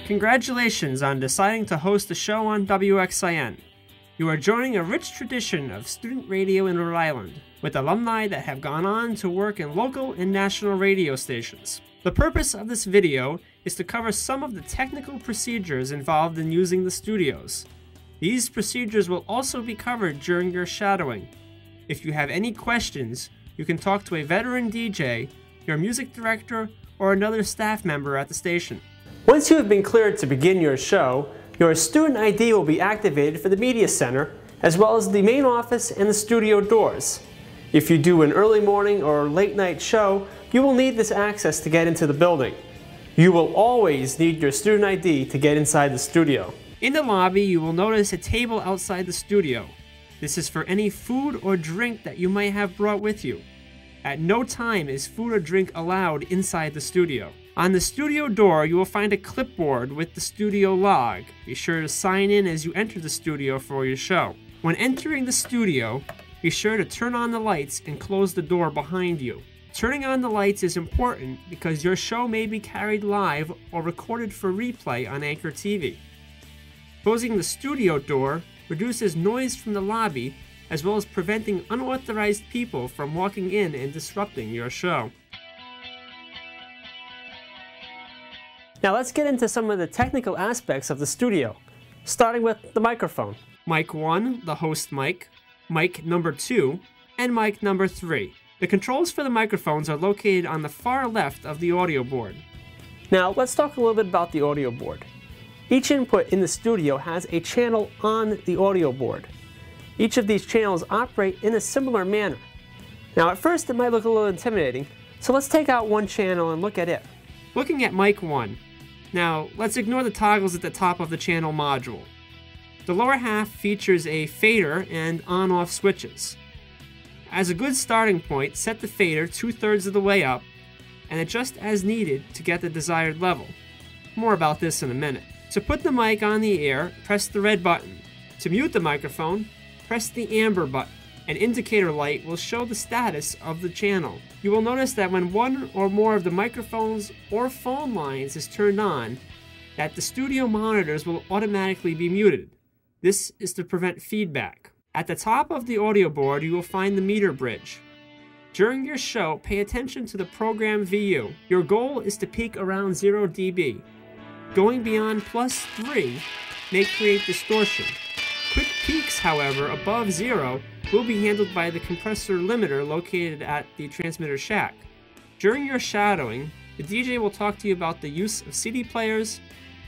Congratulations on deciding to host a show on WXIN. You are joining a rich tradition of student radio in Rhode Island, with alumni that have gone on to work in local and national radio stations. The purpose of this video is to cover some of the technical procedures involved in using the studios. These procedures will also be covered during your shadowing. If you have any questions, you can talk to a veteran DJ, your music director, or another staff member at the station. Once you have been cleared to begin your show, your student ID will be activated for the media center, as well as the main office and the studio doors. If you do an early morning or late night show, you will need this access to get into the building. You will always need your student ID to get inside the studio. In the lobby, you will notice a table outside the studio. This is for any food or drink that you might have brought with you. At no time is food or drink allowed inside the studio. On the studio door, you will find a clipboard with the studio log. Be sure to sign in as you enter the studio for your show. When entering the studio, be sure to turn on the lights and close the door behind you. Turning on the lights is important because your show may be carried live or recorded for replay on Anchor TV. Closing the studio door reduces noise from the lobby, as well as preventing unauthorized people from walking in and disrupting your show. Now let's get into some of the technical aspects of the studio, starting with the microphone. Mic 1, the host mic, mic number 2, and mic number 3. The controls for the microphones are located on the far left of the audio board. Now let's talk a little bit about the audio board. Each input in the studio has a channel on the audio board. Each of these channels operate in a similar manner. Now at first it might look a little intimidating, so let's take out one channel and look at it. Looking at mic 1. Now let's ignore the toggles at the top of the channel module. The lower half features a fader and on-off switches. As a good starting point, set the fader 2/3 of the way up and adjust as needed to get the desired level. More about this in a minute. To put the mic on the air, press the red button. To mute the microphone, press the amber button. An indicator light will show the status of the channel. You will notice that when one or more of the microphones or phone lines is turned on, that the studio monitors will automatically be muted. This is to prevent feedback. At the top of the audio board, you will find the meter bridge. During your show, pay attention to the program VU. Your goal is to peak around 0 dB. Going beyond +3 may create distortion. Quick peaks, however, above 0 will be handled by the compressor limiter located at the transmitter shack. During your shadowing, the DJ will talk to you about the use of CD players,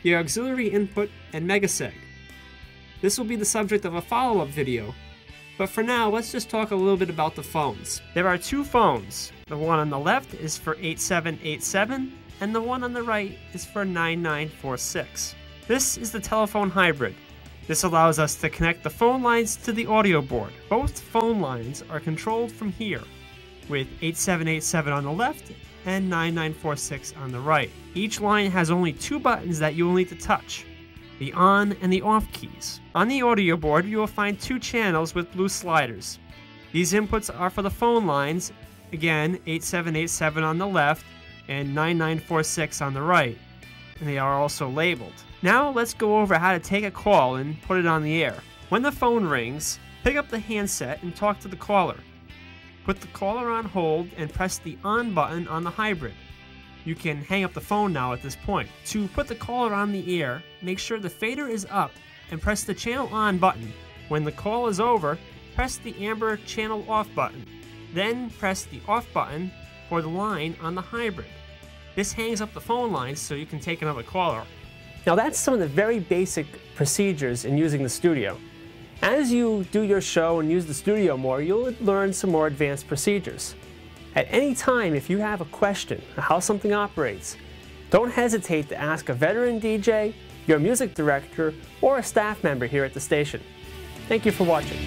the auxiliary input, and Megaseg. This will be the subject of a follow-up video, but for now, let's just talk a little bit about the phones. There are two phones. The one on the left is for 8787, and the one on the right is for 9946. This is the telephone hybrid. This allows us to connect the phone lines to the audio board. Both phone lines are controlled from here, with 8787 on the left and 9946 on the right. Each line has only two buttons that you will need to touch, the on and the off keys. On the audio board, you will find two channels with blue sliders. These inputs are for the phone lines, again 8787 on the left and 9946 on the right, and they are also labeled. Now let's go over how to take a call and put it on the air. When the phone rings, pick up the handset and talk to the caller. Put the caller on hold and press the on button on the hybrid. You can hang up the phone now at this point. To put the caller on the air, make sure the fader is up and press the channel on button. When the call is over, press the amber channel off button. Then press the off button for the line on the hybrid. This hangs up the phone lines so you can take another caller. Now that's some of the very basic procedures in using the studio. As you do your show and use the studio more, you'll learn some more advanced procedures. At any time, if you have a question on how something operates, don't hesitate to ask a veteran DJ, your music director, or a staff member here at the station. Thank you for watching.